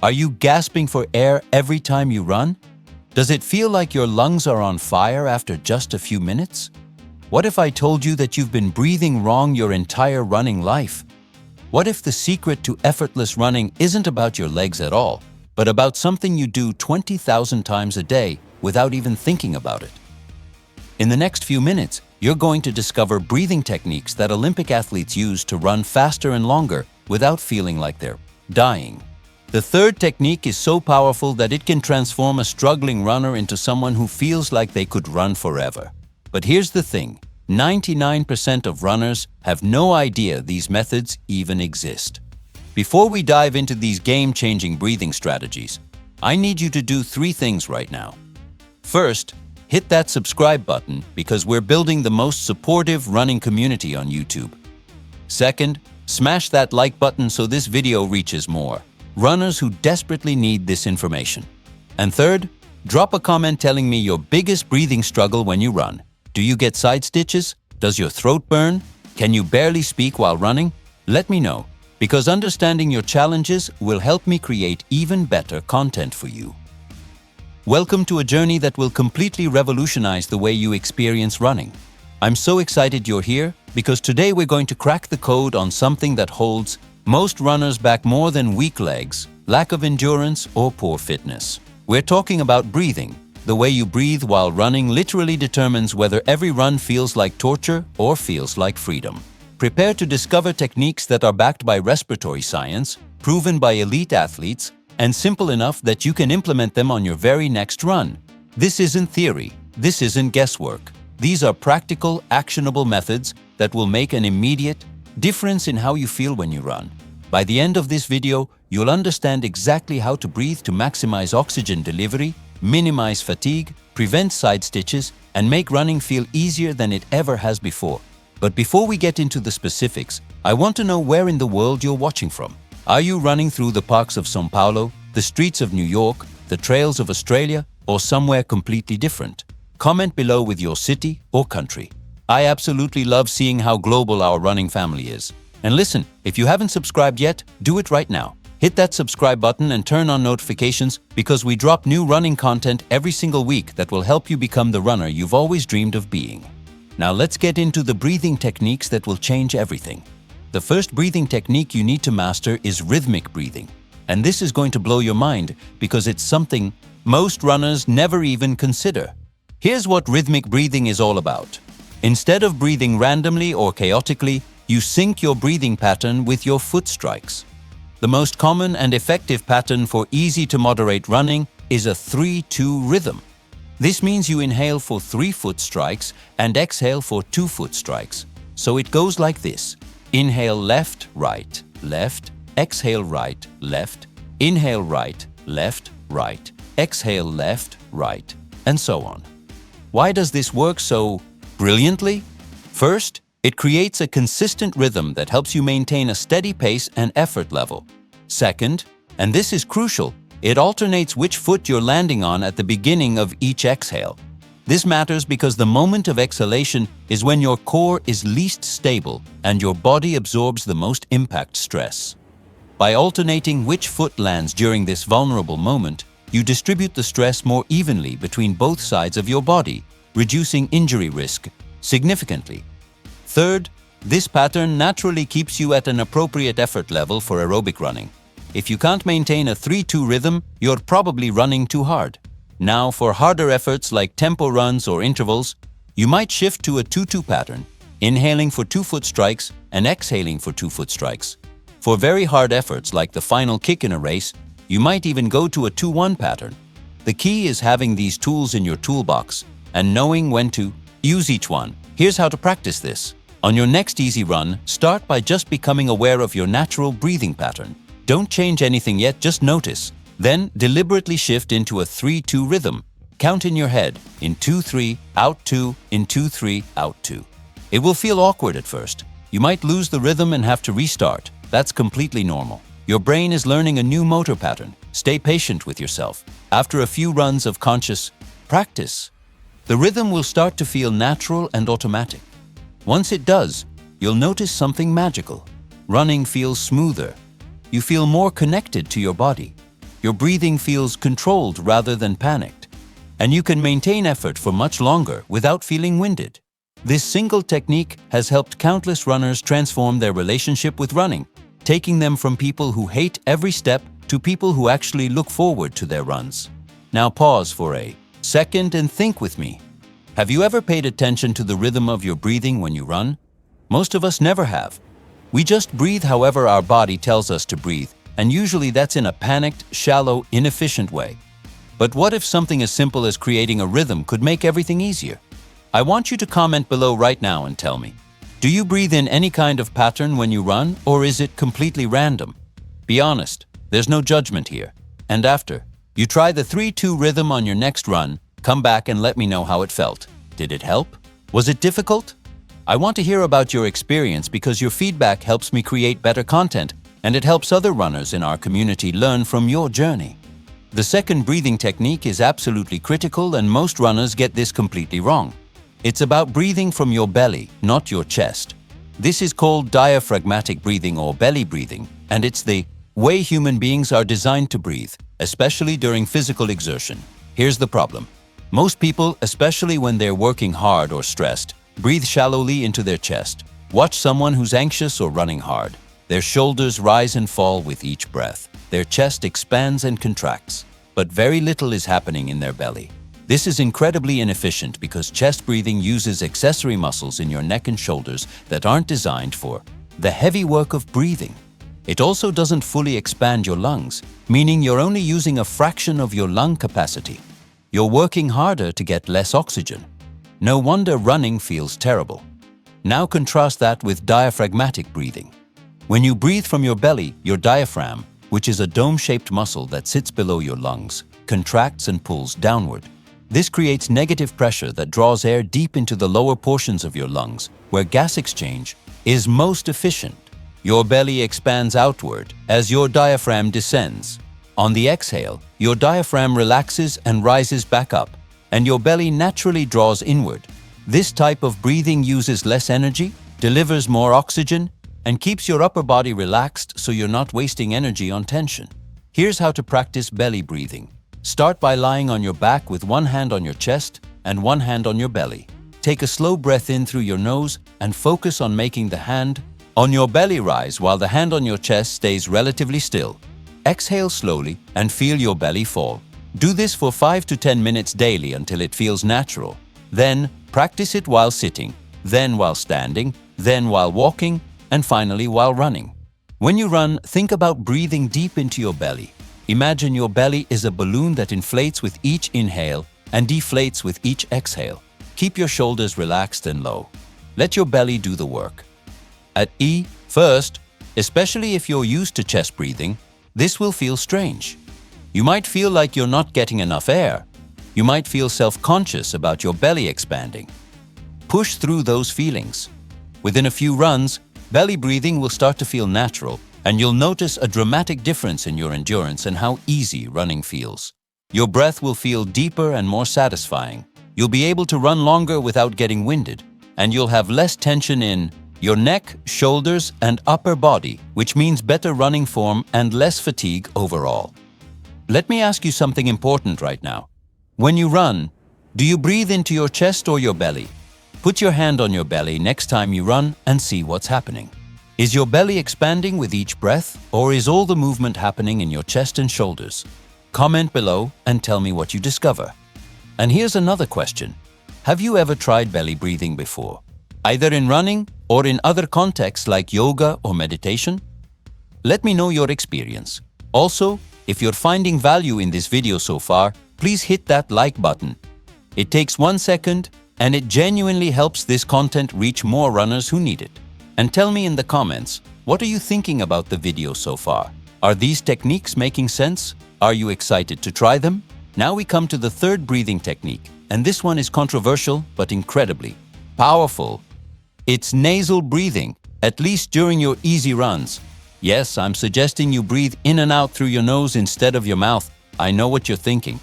Are you gasping for air every time you run? Does it feel like your lungs are on fire after just a few minutes? What if I told you that you've been breathing wrong your entire running life? What if the secret to effortless running isn't about your legs at all, but about something you do 20,000 times a day without even thinking about it? In the next few minutes, you're going to discover breathing techniques that Olympic athletes use to run faster and longer without feeling like they're dying. The third technique is so powerful that it can transform a struggling runner into someone who feels like they could run forever. But here's the thing, 99% of runners have no idea these methods even exist. Before we dive into these game-changing breathing strategies, I need you to do 3 things right now. First, hit that subscribe button because we're building the most supportive running community on YouTube. Second, smash that like button so this video reaches more runners who desperately need this information. And third, drop a comment telling me your biggest breathing struggle when you run. Do you get side stitches? Does your throat burn? Can you barely speak while running? Let me know, because understanding your challenges will help me create even better content for you. Welcome to a journey that will completely revolutionize the way you experience running. I'm so excited you're here because today we're going to crack the code on something that holds most runners back more than weak legs, lack of endurance, or poor fitness. We're talking about breathing. The way you breathe while running literally determines whether every run feels like torture or feels like freedom. Prepare to discover techniques that are backed by respiratory science, proven by elite athletes, and simple enough that you can implement them on your very next run. This isn't theory. This isn't guesswork. These are practical, actionable methods that will make an immediate difference in how you feel when you run. By the end of this video, you'll understand exactly how to breathe to maximize oxygen delivery, minimize fatigue, prevent side stitches, and make running feel easier than it ever has before. But before we get into the specifics, I want to know where in the world you're watching from. Are you running through the parks of São Paulo, the streets of New York, the trails of Australia, or somewhere completely different? Comment below with your city or country. I absolutely love seeing how global our running family is. And listen, if you haven't subscribed yet, do it right now. Hit that subscribe button and turn on notifications because we drop new running content every single week that will help you become the runner you've always dreamed of being. Now let's get into the breathing techniques that will change everything. The first breathing technique you need to master is rhythmic breathing. And this is going to blow your mind because it's something most runners never even consider. Here's what rhythmic breathing is all about. Instead of breathing randomly or chaotically, you sync your breathing pattern with your foot strikes. The most common and effective pattern for easy to moderate running is a 3-2 rhythm. This means you inhale for 3 foot strikes and exhale for 2 foot strikes. So it goes like this. Inhale left, right, left, exhale right, left, inhale right, left, right, exhale left, right, and so on. Why does this work so brilliantly? First, it creates a consistent rhythm that helps you maintain a steady pace and effort level. Second, and this is crucial, it alternates which foot you're landing on at the beginning of each exhale. This matters because the moment of exhalation is when your core is least stable and your body absorbs the most impact stress. By alternating which foot lands during this vulnerable moment, you distribute the stress more evenly between both sides of your body, reducing injury risk significantly. Third, this pattern naturally keeps you at an appropriate effort level for aerobic running. If you can't maintain a 3-2 rhythm, you're probably running too hard. Now, for harder efforts like tempo runs or intervals, you might shift to a 2-2 pattern, inhaling for 2 foot strikes and exhaling for 2 foot strikes. For very hard efforts like the final kick in a race, you might even go to a 2-1 pattern. The key is having these tools in your toolbox and knowing when to use each one. Here's how to practice this. On your next easy run, start by just becoming aware of your natural breathing pattern. Don't change anything yet, just notice. Then deliberately shift into a 3-2 rhythm. Count in your head, in 2-3, out 2, in 2-3, out 2. It will feel awkward at first. You might lose the rhythm and have to restart. That's completely normal. Your brain is learning a new motor pattern. Stay patient with yourself. After a few runs of conscious practice, the rhythm will start to feel natural and automatic. Once it does, you'll notice something magical. Running feels smoother. You feel more connected to your body. Your breathing feels controlled rather than panicked, and you can maintain effort for much longer without feeling winded. This single technique has helped countless runners transform their relationship with running, taking them from people who hate every step to people who actually look forward to their runs. Now pause for a second and think with me. Have you ever paid attention to the rhythm of your breathing when you run? Most of us never have. We just breathe however our body tells us to breathe, and usually that's in a panicked, shallow, inefficient way. But what if something as simple as creating a rhythm could make everything easier? I want you to comment below right now and tell me. Do you breathe in any kind of pattern when you run, or is it completely random? Be honest, there's no judgment here. And after you try the 3-2 rhythm on your next run, come back and let me know how it felt. Did it help? Was it difficult? I want to hear about your experience because your feedback helps me create better content, and it helps other runners in our community learn from your journey. The second breathing technique is absolutely critical, and most runners get this completely wrong. It's about breathing from your belly, not your chest. This is called diaphragmatic breathing or belly breathing, and it's the way human beings are designed to breathe, especially during physical exertion. Here's the problem. Most people, especially when they're working hard or stressed, breathe shallowly into their chest. Watch someone who's anxious or running hard. Their shoulders rise and fall with each breath. Their chest expands and contracts, but very little is happening in their belly. This is incredibly inefficient because chest breathing uses accessory muscles in your neck and shoulders that aren't designed for the heavy work of breathing. It also doesn't fully expand your lungs, meaning you're only using a fraction of your lung capacity. You're working harder to get less oxygen. No wonder running feels terrible. Now contrast that with diaphragmatic breathing. When you breathe from your belly, your diaphragm, which is a dome-shaped muscle that sits below your lungs, contracts and pulls downward. This creates negative pressure that draws air deep into the lower portions of your lungs, where gas exchange is most efficient. Your belly expands outward as your diaphragm descends. On the exhale, your diaphragm relaxes and rises back up, and your belly naturally draws inward. This type of breathing uses less energy, delivers more oxygen, and keeps your upper body relaxed so you're not wasting energy on tension. Here's how to practice belly breathing. Start by lying on your back with one hand on your chest and one hand on your belly. Take a slow breath in through your nose and focus on making the hand on your belly rise while the hand on your chest stays relatively still. Exhale slowly and feel your belly fall. Do this for 5 to 10 minutes daily until it feels natural. Then practice it while sitting, then while standing, then while walking, and finally while running. When you run, think about breathing deep into your belly. Imagine your belly is a balloon that inflates with each inhale and deflates with each exhale. Keep your shoulders relaxed and low. Let your belly do the work. At first, especially if you're used to chest breathing, this will feel strange. You might feel like you're not getting enough air. You might feel self-conscious about your belly expanding. Push through those feelings. Within a few runs, belly breathing will start to feel natural, and you'll notice a dramatic difference in your endurance and how easy running feels. Your breath will feel deeper and more satisfying. You'll be able to run longer without getting winded, and you'll have less tension in your neck, shoulders, and upper body, which means better running form and less fatigue overall. Let me ask you something important right now. When you run, do you breathe into your chest or your belly? Put your hand on your belly next time you run and see what's happening. Is your belly expanding with each breath, or is all the movement happening in your chest and shoulders? Comment below and tell me what you discover. And here's another question. Have you ever tried belly breathing before? Either in running or in other contexts like yoga or meditation? Let me know your experience. Also, if you're finding value in this video so far, please hit that like button. It takes 1 second, and it genuinely helps this content reach more runners who need it. And tell me in the comments, what are you thinking about the video so far? Are these techniques making sense? Are you excited to try them? Now we come to the third breathing technique, and this one is controversial but incredibly powerful. It's nasal breathing, at least during your easy runs. Yes, I'm suggesting you breathe in and out through your nose instead of your mouth. I know what you're thinking.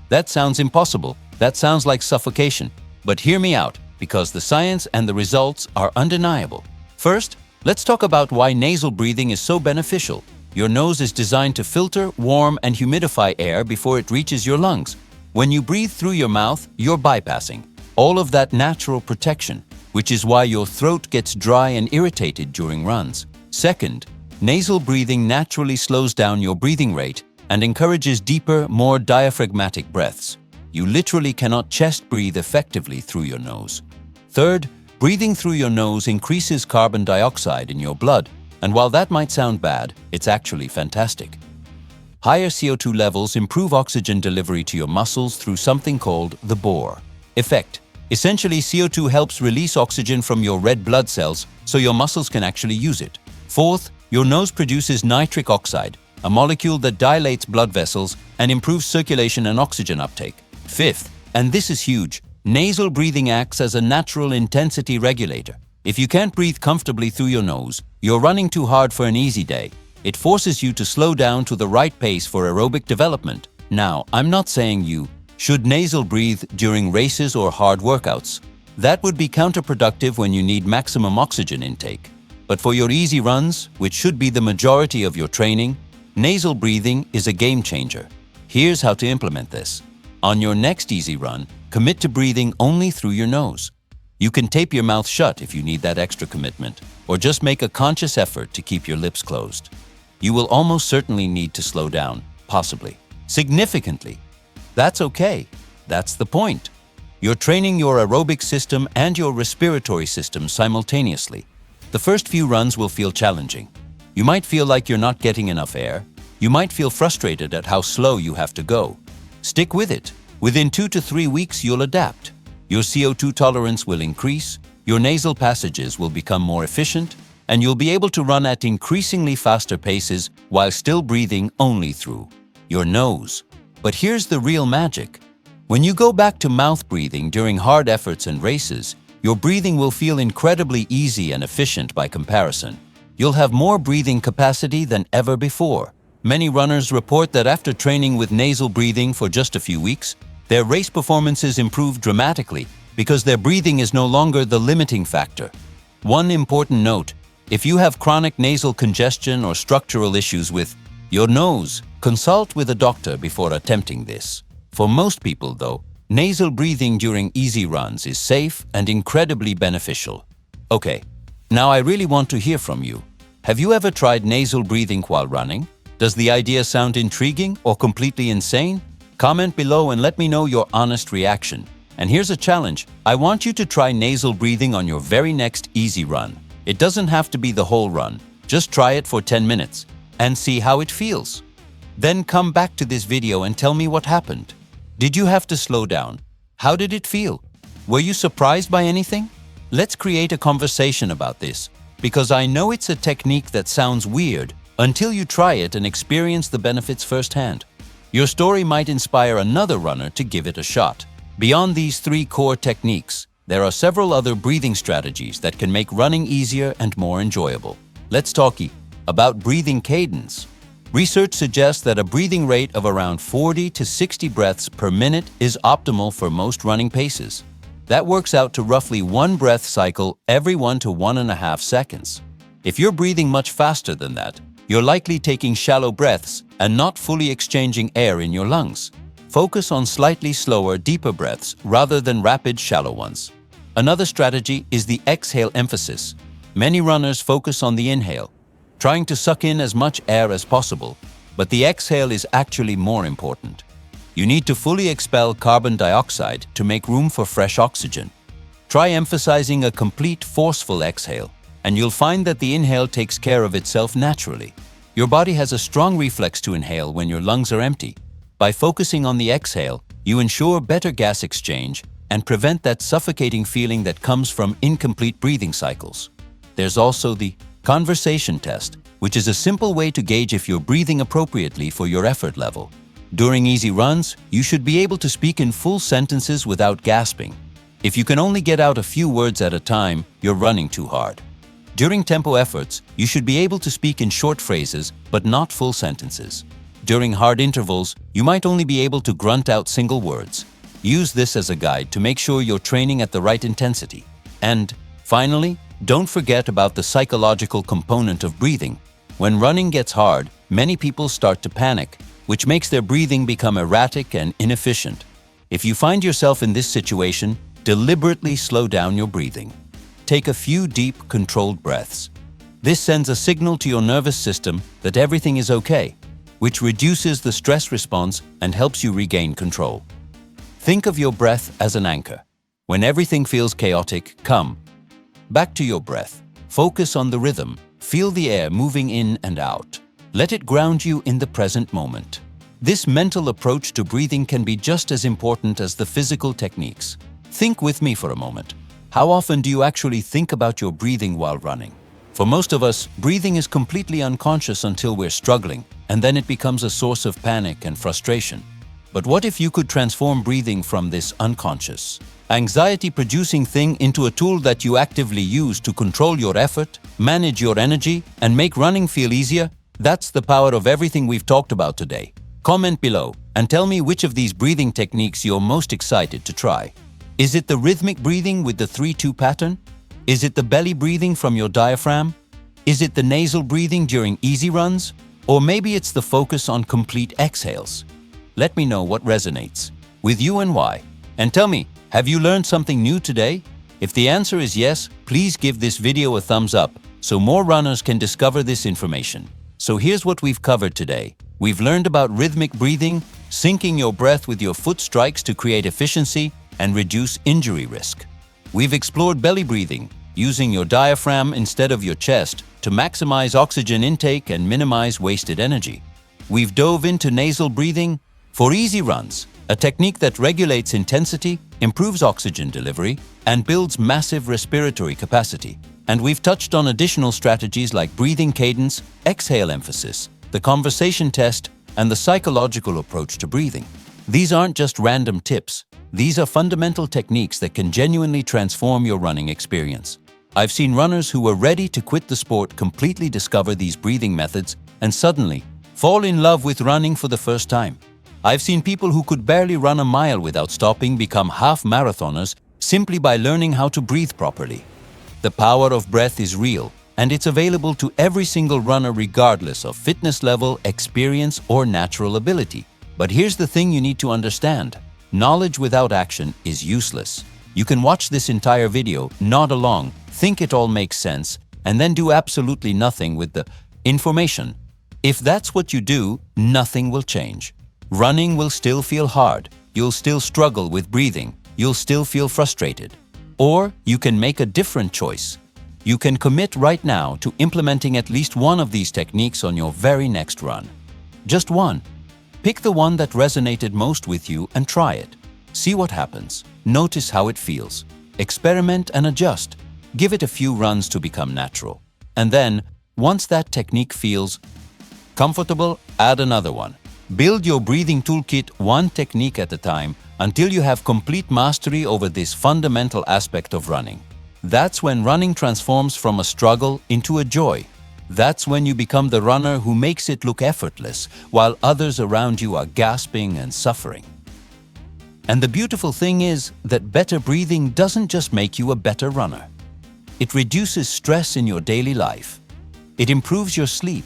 That sounds impossible. That sounds like suffocation. But hear me out, because the science and the results are undeniable. First, let's talk about why nasal breathing is so beneficial. Your nose is designed to filter, warm, and humidify air before it reaches your lungs. When you breathe through your mouth, you're bypassing all of that natural protection, which is why your throat gets dry and irritated during runs. Second, nasal breathing naturally slows down your breathing rate and encourages deeper, more diaphragmatic breaths. You literally cannot chest breathe effectively through your nose. Third, breathing through your nose increases carbon dioxide in your blood, and while that might sound bad, it's actually fantastic. Higher CO2 levels improve oxygen delivery to your muscles through something called the Bohr effect. Essentially, CO2 helps release oxygen from your red blood cells so your muscles can actually use it. Fourth, your nose produces nitric oxide, a molecule that dilates blood vessels and improves circulation and oxygen uptake. Fifth, and this is huge, nasal breathing acts as a natural intensity regulator. If you can't breathe comfortably through your nose, you're running too hard for an easy day. It forces you to slow down to the right pace for aerobic development. Now, I'm not saying you should nasal breathe during races or hard workouts. That would be counterproductive when you need maximum oxygen intake. But for your easy runs, which should be the majority of your training, nasal breathing is a game changer. Here's how to implement this. On your next easy run, commit to breathing only through your nose. You can tape your mouth shut if you need that extra commitment, or just make a conscious effort to keep your lips closed. You will almost certainly need to slow down, possibly significantly. That's okay. That's the point. You're training your aerobic system and your respiratory system simultaneously. The first few runs will feel challenging. You might feel like you're not getting enough air. You might feel frustrated at how slow you have to go. Stick with it. Within 2 to 3 weeks, you'll adapt. Your CO2 tolerance will increase, your nasal passages will become more efficient, and you'll be able to run at increasingly faster paces while still breathing only through your nose. But here's the real magic. When you go back to mouth breathing during hard efforts and races, your breathing will feel incredibly easy and efficient by comparison. You'll have more breathing capacity than ever before. Many runners report that after training with nasal breathing for just a few weeks, their race performances improve dramatically because their breathing is no longer the limiting factor. One important note: if you have chronic nasal congestion or structural issues with your nose, consult with a doctor before attempting this. For most people, though, nasal breathing during easy runs is safe and incredibly beneficial. Okay, now I really want to hear from you. Have you ever tried nasal breathing while running? Does the idea sound intriguing or completely insane? Comment below and let me know your honest reaction. And here's a challenge. I want you to try nasal breathing on your very next easy run. It doesn't have to be the whole run. Just try it for 10 minutes and see how it feels. Then come back to this video and tell me what happened. Did you have to slow down? How did it feel? Were you surprised by anything? Let's create a conversation about this, because I know it's a technique that sounds weird until you try it and experience the benefits firsthand. Your story might inspire another runner to give it a shot. Beyond these 3 core techniques, there are several other breathing strategies that can make running easier and more enjoyable. Let's talk about breathing cadence. Research suggests that a breathing rate of around 40 to 60 breaths per minute is optimal for most running paces. That works out to roughly 1 breath cycle every 1 to 1.5 seconds. If you're breathing much faster than that, you're likely taking shallow breaths and not fully exchanging air in your lungs. Focus on slightly slower, deeper breaths rather than rapid, shallow ones. Another strategy is the exhale emphasis. Many runners focus on the inhale, trying to suck in as much air as possible, but the exhale is actually more important. You need to fully expel carbon dioxide to make room for fresh oxygen. Try emphasizing a complete, forceful exhale, and you'll find that the inhale takes care of itself naturally. Your body has a strong reflex to inhale when your lungs are empty. By focusing on the exhale, you ensure better gas exchange and prevent that suffocating feeling that comes from incomplete breathing cycles. There's also the conversation test, which is a simple way to gauge if you're breathing appropriately for your effort level. During easy runs, you should be able to speak in full sentences without gasping. If you can only get out a few words at a time, you're running too hard. During tempo efforts, you should be able to speak in short phrases, but not full sentences. During hard intervals, you might only be able to grunt out single words. Use this as a guide to make sure you're training at the right intensity. And finally, don't forget about the psychological component of breathing. When running gets hard, many people start to panic, which makes their breathing become erratic and inefficient. If you find yourself in this situation, deliberately slow down your breathing. Take a few deep, controlled breaths. This sends a signal to your nervous system that everything is okay, which reduces the stress response and helps you regain control. Think of your breath as an anchor. When everything feels chaotic, come back to your breath. Focus on the rhythm. Feel the air moving in and out. Let it ground you in the present moment. This mental approach to breathing can be just as important as the physical techniques. Think with me for a moment. How often do you actually think about your breathing while running? For most of us, breathing is completely unconscious until we're struggling, and then it becomes a source of panic and frustration. But what if you could transform breathing from this unconscious, anxiety-producing thing into a tool that you actively use to control your effort, manage your energy, and make running feel easier? That's the power of everything we've talked about today. Comment below and tell me which of these breathing techniques you're most excited to try. Is it the rhythmic breathing with the 3-2 pattern? Is it the belly breathing from your diaphragm? Is it the nasal breathing during easy runs? Or maybe it's the focus on complete exhales? Let me know what resonates with you and why. And tell me, have you learned something new today? If the answer is yes, please give this video a thumbs up so more runners can discover this information. So here's what we've covered today. We've learned about rhythmic breathing, syncing your breath with your foot strikes to create efficiency and reduce injury risk. We've explored belly breathing, using your diaphragm instead of your chest to maximize oxygen intake and minimize wasted energy. We've dove into nasal breathing for easy runs, a technique that regulates intensity, improves oxygen delivery, and builds massive respiratory capacity. And we've touched on additional strategies like breathing cadence, exhale emphasis, the conversation test, and the psychological approach to breathing. These aren't just random tips. These are fundamental techniques that can genuinely transform your running experience. I've seen runners who were ready to quit the sport completely discover these breathing methods and suddenly fall in love with running for the first time. I've seen people who could barely run a mile without stopping become half marathoners simply by learning how to breathe properly. The power of breath is real, and it's available to every single runner regardless of fitness level, experience, or natural ability. But here's the thing you need to understand. Knowledge without action is useless. You can watch this entire video, nod along, think it all makes sense, and then do absolutely nothing with the information. If that's what you do, nothing will change. Running will still feel hard, you'll still struggle with breathing, you'll still feel frustrated. Or you can make a different choice. You can commit right now to implementing at least one of these techniques on your very next run. Just one. Pick the one that resonated most with you and try it. See what happens. Notice how it feels. Experiment and adjust. Give it a few runs to become natural. And then, once that technique feels comfortable, add another one. Build your breathing toolkit one technique at a time until you have complete mastery over this fundamental aspect of running. That's when running transforms from a struggle into a joy. That's when you become the runner who makes it look effortless, while others around you are gasping and suffering. And the beautiful thing is that better breathing doesn't just make you a better runner. It reduces stress in your daily life. It improves your sleep.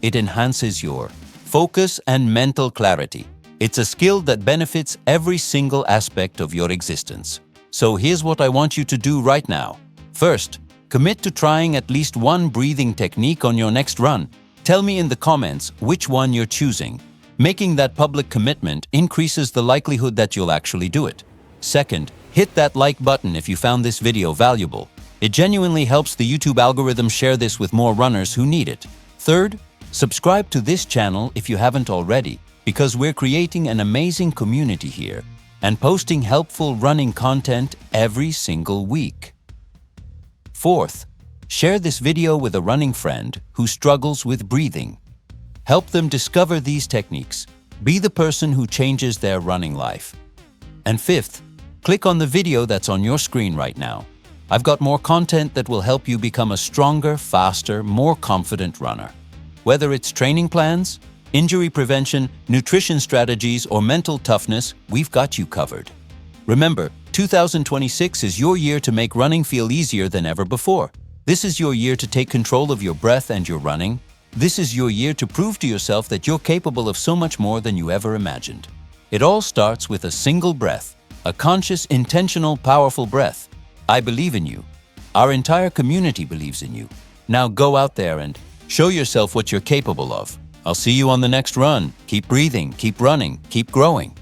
It enhances your focus and mental clarity. It's a skill that benefits every single aspect of your existence. So here's what I want you to do right now. First, commit to trying at least one breathing technique on your next run. Tell me in the comments which one you're choosing. Making that public commitment increases the likelihood that you'll actually do it. Second, hit that like button if you found this video valuable. It genuinely helps the YouTube algorithm share this with more runners who need it. Third, subscribe to this channel if you haven't already, because we're creating an amazing community here and posting helpful running content every single week. Fourth, share this video with a running friend who struggles with breathing. Help them discover these techniques. Be the person who changes their running life. And fifth, click on the video that's on your screen right now. I've got more content that will help you become a stronger, faster, more confident runner. Whether it's training plans, injury prevention, nutrition strategies, or mental toughness, we've got you covered. Remember, 2026 is your year to make running feel easier than ever before. This is your year to take control of your breath and your running. This is your year to prove to yourself that you're capable of so much more than you ever imagined. It all starts with a single breath, a conscious, intentional, powerful breath. I believe in you. Our entire community believes in you. Now go out there and show yourself what you're capable of. I'll see you on the next run. Keep breathing, keep running, keep growing.